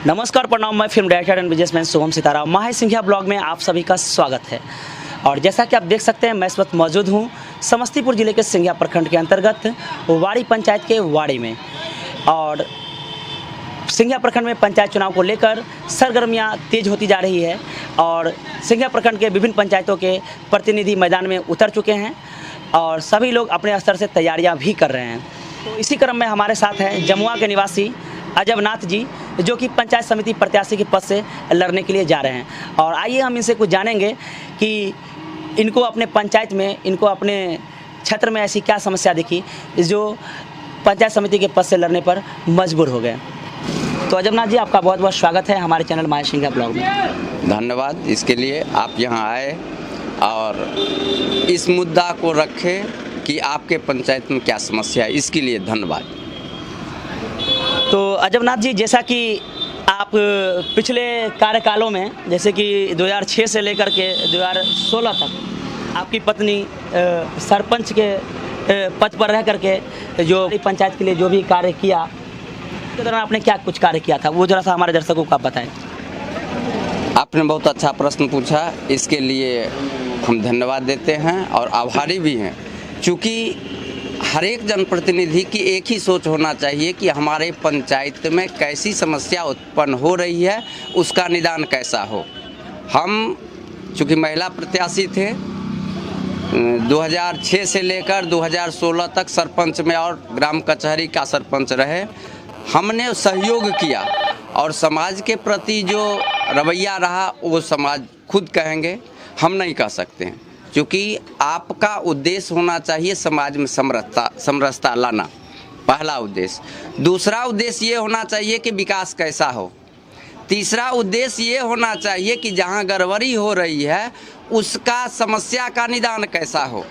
नमस्कार, प्रणाम। मैं film director and businessman Shubham Sitara Mahe Singhiya blog में आप सभी का स्वागत है। और जैसा कि आप देख सकते हैं, मैं इस वक्त मौजूद हूं समस्तीपुर जिले के सिंघिया प्रखंड के अंतर्गत वाड़ी पंचायत के वाड़ी में। और सिंघिया प्रखंड में पंचायत चुनाव को लेकर सरगर्मियां तेज होती जा रही है और सिंघिया प्रखंड के विभिन्न पंचायतों के प्रतिनिधि मैदान में उतर चुके हैं और सभी लोग अपने स्तर से तैयारियां भी कर रहे हैं। तो इसी क्रम में हमारे साथ हैं जमुआ के निवासी अजबनाथ जी, जो कि पंचायत समिति प्रत्याशी के पद से लड़ने के लिए जा रहे हैं। और आइए हम इनसे कुछ जानेंगे कि इनको अपने पंचायत में, इनको अपने क्षेत्र में ऐसी क्या समस्या दिखी जो पंचायत समिति के पद से लड़ने पर मजबूर हो गए। तो अजबनाथ जी, आपका बहुत बहुत स्वागत है हमारे चैनल माहे सिंघिया ब्लॉग में। धन्यवाद इसके लिए, आप यहाँ आए और इस मुद्दा को रखें कि आपके पंचायत में क्या समस्या है, इसके लिए धन्यवाद। तो अजबनाथ जी, जैसा कि आप पिछले कार्यकालों में, जैसे कि 2006 से लेकर के 2016 तक आपकी पत्नी सरपंच के पद पर रह करके जो पंचायत के लिए जो भी कार्य किया, उसके दौरान आपने क्या कुछ कार्य किया था, वो जरा सा हमारे दर्शकों को आप बताएं। आपने बहुत अच्छा प्रश्न पूछा, इसके लिए हम धन्यवाद देते हैं और आभारी भी हैं। चूँकि हर एक जनप्रतिनिधि की एक ही सोच होना चाहिए कि हमारे पंचायत में कैसी समस्या उत्पन्न हो रही है, उसका निदान कैसा हो। हम चूँकि महिला प्रत्याशी थे, 2006 से लेकर 2016 तक सरपंच में और ग्राम कचहरी का सरपंच रहे। हमने सहयोग किया और समाज के प्रति जो रवैया रहा वो समाज खुद कहेंगे, हम नहीं कह सकते हैं। क्योंकि आपका उद्देश्य होना चाहिए समाज में समरसता लाना, पहला उद्देश्य। दूसरा उद्देश्य ये होना चाहिए कि विकास कैसा हो। तीसरा उद्देश्य ये होना चाहिए कि जहाँ गड़बड़ी हो रही है उसका समस्या का निदान कैसा हो।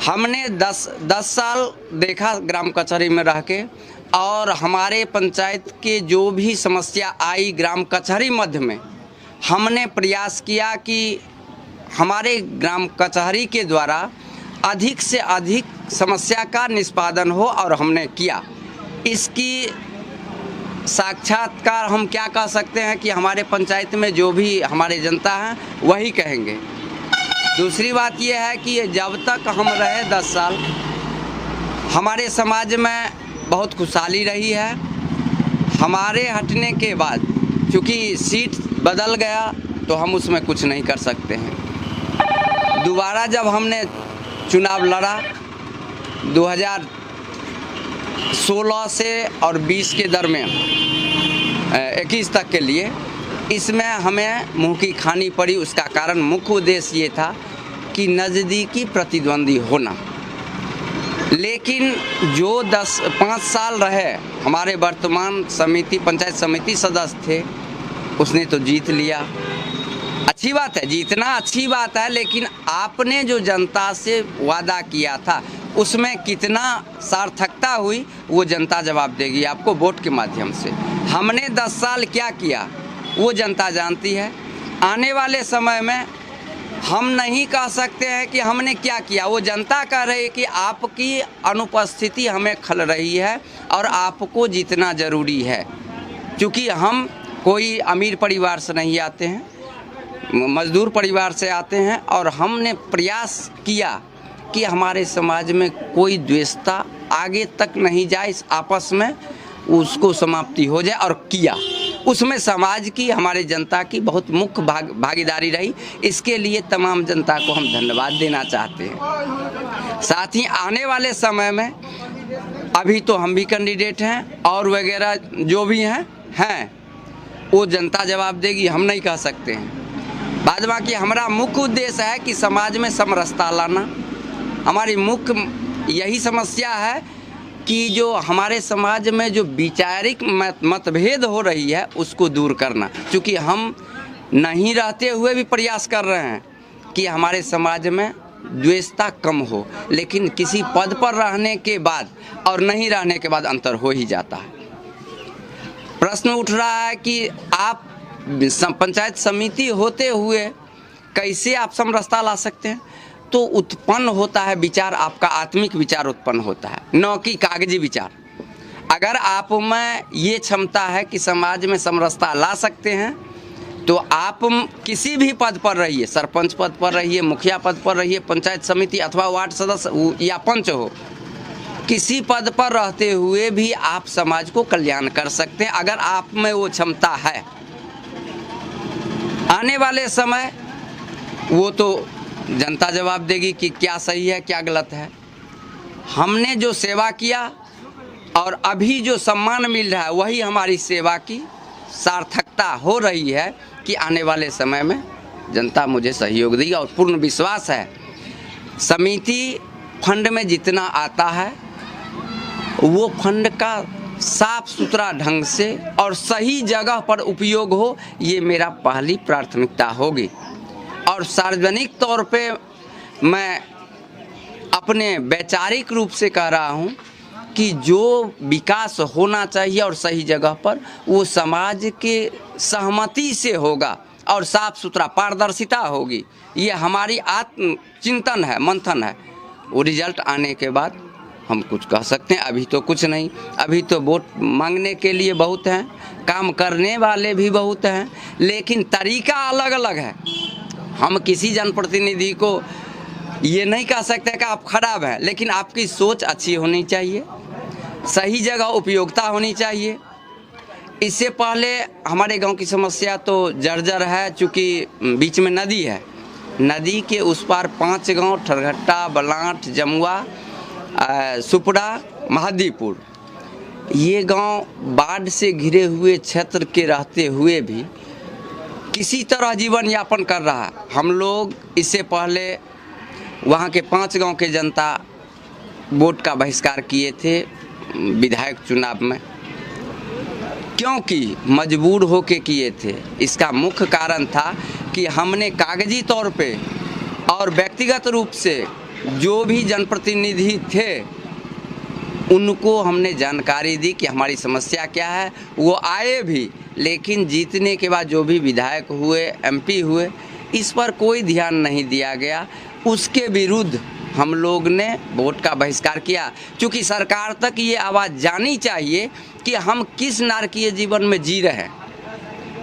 हमने 10 साल देखा ग्राम कचहरी में रह के, और हमारे पंचायत के जो भी समस्या आई ग्राम कचहरी मध्य में, हमने प्रयास किया कि हमारे ग्राम कचहरी के द्वारा अधिक से अधिक समस्या का निष्पादन हो, और हमने किया। इसकी साक्षात्कार हम क्या कह सकते हैं कि हमारे पंचायत में जो भी हमारे जनता हैं वही कहेंगे। दूसरी बात यह है कि जब तक हम रहे 10 साल, हमारे समाज में बहुत खुशहाली रही है। हमारे हटने के बाद चूँकि सीट बदल गया तो हम उसमें कुछ नहीं कर सकते हैं। दोबारा जब हमने चुनाव लड़ा 2016 से और 20 के दरमियान 21 तक के लिए, इसमें हमें मुँह की खानी पड़ी। उसका कारण मुख्य उद्देश्य ये था कि नज़दीकी प्रतिद्वंदी होना। लेकिन जो 5 साल रहे हमारे वर्तमान पंचायत समिति सदस्य थे, उसने तो जीत लिया। अच्छी बात है, जीतना अच्छी बात है, लेकिन आपने जो जनता से वादा किया था उसमें कितना सार्थकता हुई वो जनता जवाब देगी आपको वोट के माध्यम से। हमने 10 साल क्या किया वो जनता जानती है। आने वाले समय में हम नहीं कह सकते हैं कि हमने क्या किया, वो जनता कह रही है कि आपकी अनुपस्थिति हमें खल रही है और आपको जीतना ज़रूरी है। क्योंकि हम कोई अमीर परिवार से नहीं आते हैं, मजदूर परिवार से आते हैं, और हमने प्रयास किया कि हमारे समाज में कोई द्वेषता आगे तक नहीं जाए, इस आपस में उसको समाप्ति हो जाए, और किया। उसमें समाज की, हमारे जनता की बहुत मुख्य भागीदारी रही। इसके लिए तमाम जनता को हम धन्यवाद देना चाहते हैं। साथ ही आने वाले समय में, अभी तो हम भी कैंडिडेट हैं और वगैरह जो भी हैं वो जनता जवाब देगी, हम नहीं कह सकते हैं। बाद बाकी हमारा मुख्य उद्देश्य है कि समाज में समरसता लाना। हमारी मुख्य यही समस्या है कि जो हमारे समाज में जो वैचारिक मतभेद हो रही है उसको दूर करना। क्योंकि हम नहीं रहते हुए भी प्रयास कर रहे हैं कि हमारे समाज में द्वेषता कम हो, लेकिन किसी पद पर रहने के बाद और नहीं रहने के बाद अंतर हो ही जाता है। प्रश्न उठ रहा है कि आप पंचायत समिति होते हुए कैसे आप समरसता ला सकते हैं। तो उत्पन्न होता है विचार, आपका आत्मिक विचार उत्पन्न होता है, न कि कागजी विचार। अगर आप में ये क्षमता है कि समाज में समरसता ला सकते हैं तो आप किसी भी पद पर रहिए, सरपंच पद पर रहिए, मुखिया पद पर रहिए, पंचायत समिति अथवा वार्ड सदस्य या पंच हो, किसी पद पर रहते हुए भी आप समाज को कल्याण कर सकते हैं अगर आप में वो क्षमता है। आने वाले समय वो तो जनता जवाब देगी कि क्या सही है क्या गलत है। हमने जो सेवा किया और अभी जो सम्मान मिल रहा है वही हमारी सेवा की सार्थकता हो रही है कि आने वाले समय में जनता मुझे सहयोग देगी। और पूर्ण विश्वास है समिति फंड में जितना आता है वो फंड का साफ सुथरा ढंग से और सही जगह पर उपयोग हो, ये मेरा पहली प्राथमिकता होगी। और सार्वजनिक तौर पे मैं अपने वैचारिक रूप से कह रहा हूँ कि जो विकास होना चाहिए और सही जगह पर वो समाज के सहमति से होगा और साफ सुथरा पारदर्शिता होगी। ये हमारी आत्म चिंतन है, मंथन है। वो रिजल्ट आने के बाद हम कुछ कह सकते हैं, अभी तो कुछ नहीं। अभी तो वोट मांगने के लिए बहुत हैं, काम करने वाले भी बहुत हैं, लेकिन तरीका अलग अलग है। हम किसी जनप्रतिनिधि को ये नहीं कह सकते कि आप खराब हैं, लेकिन आपकी सोच अच्छी होनी चाहिए, सही जगह उपयोगिता होनी चाहिए। इससे पहले हमारे गांव की समस्या तो जर्जर है, चूँकि बीच में नदी है। नदी के उस पार 5 गांव ठरघट्टा, बलांट, जमुआ, सुपड़ा, महादीपुर, ये गांव बाढ़ से घिरे हुए क्षेत्र के रहते हुए भी किसी तरह जीवन यापन कर रहा है। हम लोग इससे पहले वहाँ के 5 गांव के जनता वोट का बहिष्कार किए थे विधायक चुनाव में, क्योंकि मजबूर होके किए थे। इसका मुख्य कारण था कि हमने कागजी तौर पे और व्यक्तिगत रूप से जो भी जनप्रतिनिधि थे उनको हमने जानकारी दी कि हमारी समस्या क्या है। वो आए भी, लेकिन जीतने के बाद जो भी विधायक हुए, एमपी हुए, इस पर कोई ध्यान नहीं दिया गया। उसके विरुद्ध हम लोग ने वोट का बहिष्कार किया, क्योंकि सरकार तक ये आवाज़ जानी चाहिए कि हम किस नारकीय जीवन में जी रहे हैं।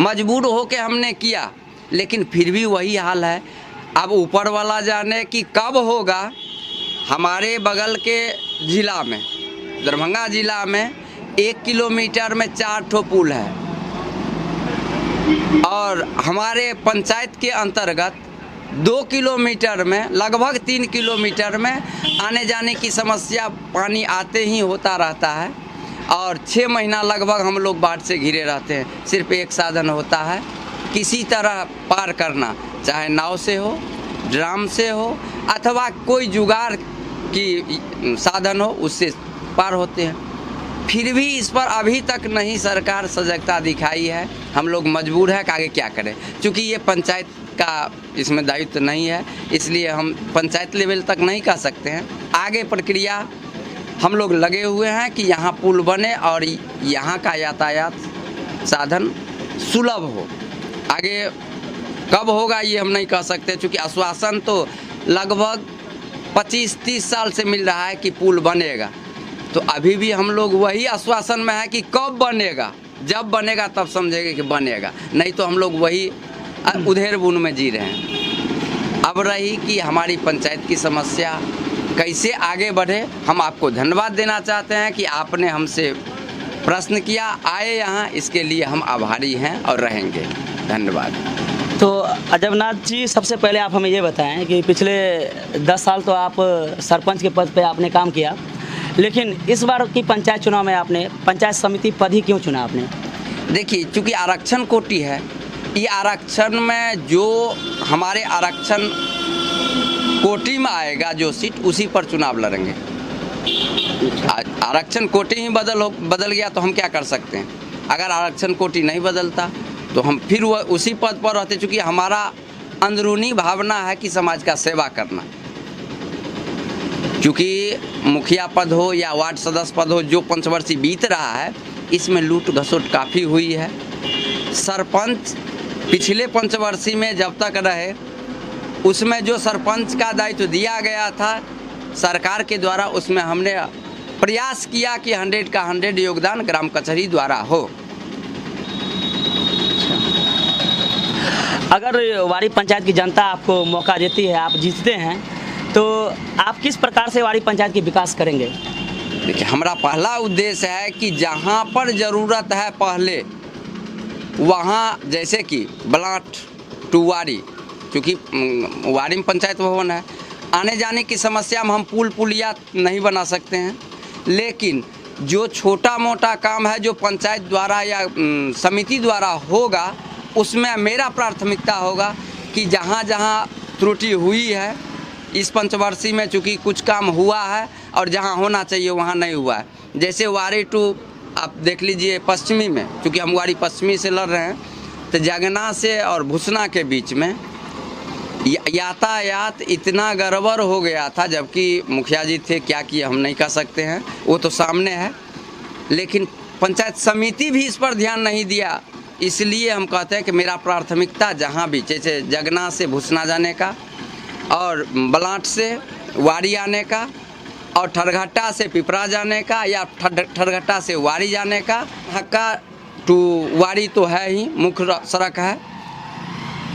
मजबूर होके हमने किया, लेकिन फिर भी वही हाल है। अब ऊपर वाला जाने कि कब होगा। हमारे बगल के ज़िला में, दरभंगा ज़िला में 1 किलोमीटर में 4 ठो पुल है और हमारे पंचायत के अंतर्गत 2 किलोमीटर में, लगभग 3 किलोमीटर में आने जाने की समस्या पानी आते ही होता रहता है। और 6 महीना लगभग हम लोग बाढ़ से घिरे रहते हैं। सिर्फ एक साधन होता है किसी तरह पार करना, चाहे नाव से हो, ड्राम से हो, अथवा कोई जुगाड़ की साधन हो, उससे पार होते हैं। फिर भी इस पर अभी तक नहीं सरकार सजगता दिखाई है। हम लोग मजबूर है कि आगे क्या करें, क्योंकि ये पंचायत का इसमें दायित्व नहीं है, इसलिए हम पंचायत लेवल तक नहीं कह सकते हैं। आगे प्रक्रिया हम लोग लगे हुए हैं कि यहाँ पुल बने और यहाँ का यातायात साधन सुलभ हो। आगे कब होगा ये हम नहीं कह सकते, क्योंकि आश्वासन तो लगभग 25-30 साल से मिल रहा है कि पुल बनेगा। तो अभी भी हम लोग वही आश्वासन में है कि कब बनेगा, जब बनेगा तब समझेंगे कि बनेगा, नहीं तो हम लोग वही उधेड़ बुन में जी रहे हैं। अब रही कि हमारी पंचायत की समस्या कैसे आगे बढ़े। हम आपको धन्यवाद देना चाहते हैं कि आपने हमसे प्रश्न किया, आए यहाँ, इसके लिए हम आभारी हैं और रहेंगे। धन्यवाद। तो अजबनाथ जी, सबसे पहले आप हमें ये बताएं कि पिछले 10 साल तो आप सरपंच के पद पे आपने काम किया, लेकिन इस बार की पंचायत चुनाव में आपने पंचायत समिति पद ही क्यों चुना आपने? देखिए, चूँकि आरक्षण कोटि है, ये आरक्षण में जो हमारे आरक्षण कोटि में आएगा जो सीट, उसी पर चुनाव लड़ेंगे। आरक्षण कोटि ही बदल गया तो हम क्या कर सकते हैं। अगर आरक्षण कोटि नहीं बदलता तो हम फिर वह उसी पद पर रहते, चूँकि हमारा अंदरूनी भावना है कि समाज का सेवा करना। क्योंकि मुखिया पद हो या वार्ड सदस्य पद हो, जो पंचवर्षीय बीत रहा है, इसमें लूट घसोट काफ़ी हुई है। सरपंच पिछले पंचवर्षीय में जब तक रहे, उसमें जो सरपंच का दायित्व दिया गया था सरकार के द्वारा, उसमें हमने प्रयास किया कि 100 का 100 योगदान ग्राम कचहरी द्वारा हो। अगर वाड़ी पंचायत की जनता आपको मौका देती है, आप जीतते हैं, तो आप किस प्रकार से वाड़ी पंचायत की विकास करेंगे? देखिए, हमारा पहला उद्देश्य है कि जहाँ पर ज़रूरत है पहले वहाँ, जैसे कि ब्लाट टू वाड़ी, क्योंकि वाड़ी में पंचायत भवन है, आने जाने की समस्या में हम पुल पुलिया नहीं बना सकते हैं, लेकिन जो छोटा मोटा काम है जो पंचायत द्वारा या समिति द्वारा होगा, उसमें मेरा प्राथमिकता होगा कि जहाँ जहाँ त्रुटि हुई है इस पंचवर्षीय में, चूँकि कुछ काम हुआ है और जहाँ होना चाहिए वहाँ नहीं हुआ है। जैसे वाड़ी टू आप देख लीजिए पश्चिमी में, क्योंकि हम वाड़ी पश्चिमी से लड़ रहे हैं, तो जगना से और भुसना के बीच में यातायात इतना गड़बड़ हो गया था, जबकि मुखिया जी थे, क्या किया हम नहीं कह सकते हैं, वो तो सामने है, लेकिन पंचायत समिति भी इस पर ध्यान नहीं दिया। इसलिए हम कहते हैं कि मेरा प्राथमिकता जहाँ भी, जैसे जगना से भुसना जाने का और बलाट से वाड़ी आने का और ठरघट्टा से पिपरा जाने का या ठरघट्टा से वाड़ी जाने का, हक्का टू वाड़ी तो है ही मुख्य सड़क है,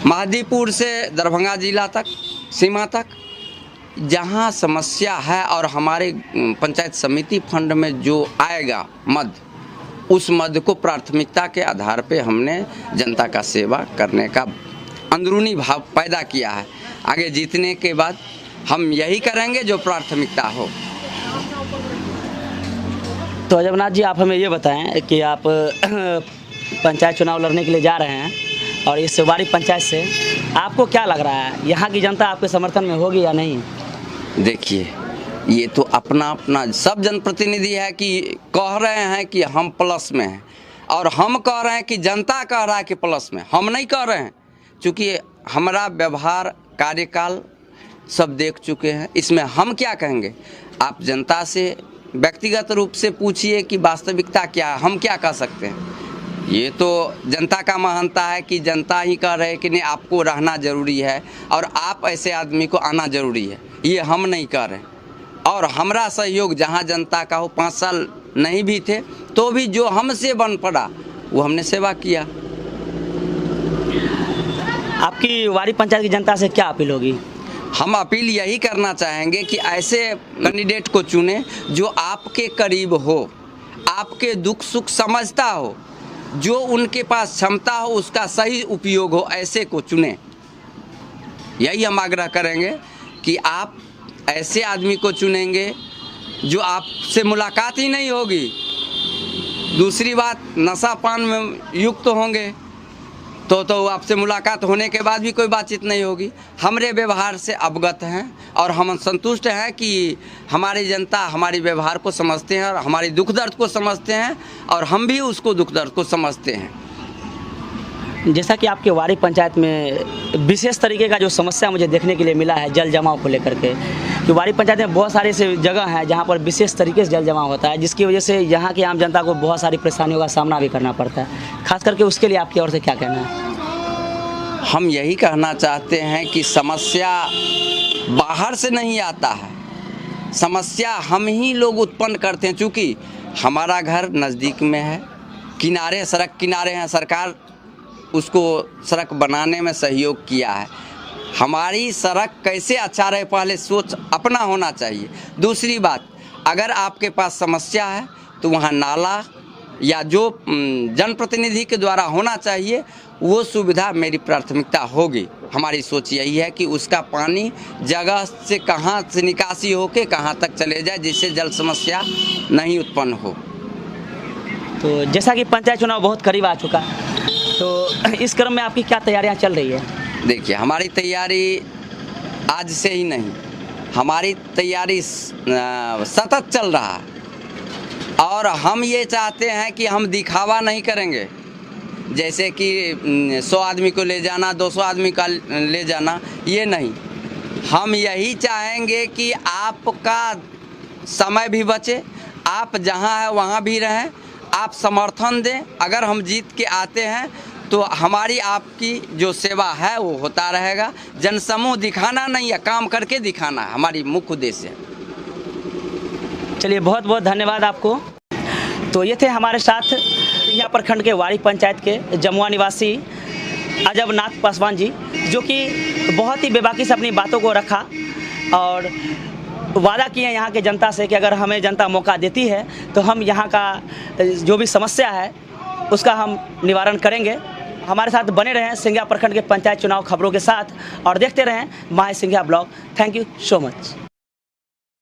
महादीपुर से दरभंगा जिला तक सीमा तक जहाँ समस्या है और हमारे पंचायत समिति फंड में जो आएगा मद, उस मद को प्राथमिकता के आधार पे हमने जनता का सेवा करने का अंदरूनी भाव पैदा किया है। आगे जीतने के बाद हम यही करेंगे जो प्राथमिकता हो। तो अजबनाथ जी, आप हमें ये बताएं कि आप पंचायत चुनाव लड़ने के लिए जा रहे हैं और इस वाड़ी पंचायत से आपको क्या लग रहा है, यहाँ की जनता आपके समर्थन में होगी या नहीं? देखिए, ये तो अपना अपना सब जनप्रतिनिधि है कि कह रहे हैं कि हम प्लस में हैं, और हम कह रहे हैं कि जनता कह रहा है कि प्लस में, हम नहीं कह रहे हैं, क्योंकि हमारा व्यवहार कार्यकाल सब देख चुके हैं। इसमें हम क्या कहेंगे? आप जनता से व्यक्तिगत रूप से पूछिए कि वास्तविकता क्या है, हम क्या कह सकते हैं। ये तो जनता का महानता है कि जनता ही कह रहे कि नहीं, आपको रहना ज़रूरी है और आप ऐसे आदमी को आना ज़रूरी है, ये हम नहीं कह रहे। और हमारा सहयोग जहाँ जनता का हो, 5 साल नहीं भी थे तो भी जो हमसे बन पड़ा वो हमने सेवा किया। आपकी वाड़ी पंचायत की जनता से क्या अपील होगी? हम अपील यही करना चाहेंगे कि ऐसे कैंडिडेट को चुने जो आपके करीब हो, आपके दुख सुख समझता हो, जो उनके पास क्षमता हो उसका सही उपयोग हो, ऐसे को चुने। यही हम आग्रह करेंगे कि आप ऐसे आदमी को चुनेंगे जो आपसे मुलाकात ही नहीं होगी। दूसरी बात, नशा पान में युक्त होंगे तो आपसे मुलाकात होने के बाद भी कोई बातचीत नहीं होगी। हमारे व्यवहार से अवगत हैं और हम संतुष्ट हैं कि हमारी जनता हमारे व्यवहार को समझते हैं और हमारी दुख दर्द को समझते हैं और हम भी उसको दुख दर्द को समझते हैं। जैसा कि आपके वाड़ी पंचायत में विशेष तरीके का जो समस्या मुझे देखने के लिए मिला है जल जमाव को लेकर के, कि वाड़ी पंचायत में बहुत सारी ऐसे जगह हैं जहाँ पर विशेष तरीके से जल जमाव होता है, जिसकी वजह से यहाँ की आम जनता को बहुत सारी परेशानियों का सामना भी करना पड़ता है। खास करके उसके लिए आपकी ओर से क्या कहना है? हम यही कहना चाहते हैं कि समस्या बाहर से नहीं आता है, समस्या हम ही लोग उत्पन्न करते हैं। चूँकि हमारा घर नज़दीक में है, किनारे सड़क किनारे हैं, सरकार उसको सड़क बनाने में सहयोग किया है। हमारी सड़क कैसे अच्छा रहे पहले सोच अपना होना चाहिए। दूसरी बात, अगर आपके पास समस्या है तो वहाँ नाला या जो जनप्रतिनिधि के द्वारा होना चाहिए वो सुविधा मेरी प्राथमिकता होगी। हमारी सोच यही है कि उसका पानी जगह से कहाँ से निकासी होके कहाँ तक चले जाए, जिससे जल समस्या नहीं उत्पन्न हो। तो जैसा कि पंचायत चुनाव बहुत करीब आ चुका है, तो इस क्रम में आपकी क्या तैयारियां चल रही है? देखिए, हमारी तैयारी आज से ही नहीं, हमारी तैयारी सतत चल रहा है और हम ये चाहते हैं कि हम दिखावा नहीं करेंगे, जैसे कि 100 आदमी को ले जाना, 200 आदमी का ले जाना, ये नहीं। हम यही चाहेंगे कि आपका समय भी बचे, आप जहाँ है वहाँ भी रहें, आप समर्थन दें। अगर हम जीत के आते हैं तो हमारी आपकी जो सेवा है वो होता रहेगा। जनसमूह दिखाना नहीं है, काम करके दिखाना है, हमारी मुख्य उद्देश्य है। चलिए बहुत बहुत धन्यवाद आपको। तो ये थे हमारे साथ सिंघिया प्रखंड के वाड़ी पंचायत के जमुआ निवासी अजबनाथ पासवान जी, जो कि बहुत ही बेबाकी से अपनी बातों को रखा और वादा किए हैं यहाँ के जनता से कि अगर हमें जनता मौका देती है तो हम यहाँ का जो भी समस्या है उसका हम निवारण करेंगे। हमारे साथ बने रहें सिंघिया प्रखंड के पंचायत चुनाव खबरों के साथ और देखते रहें my Singhia blog. Thank you so much.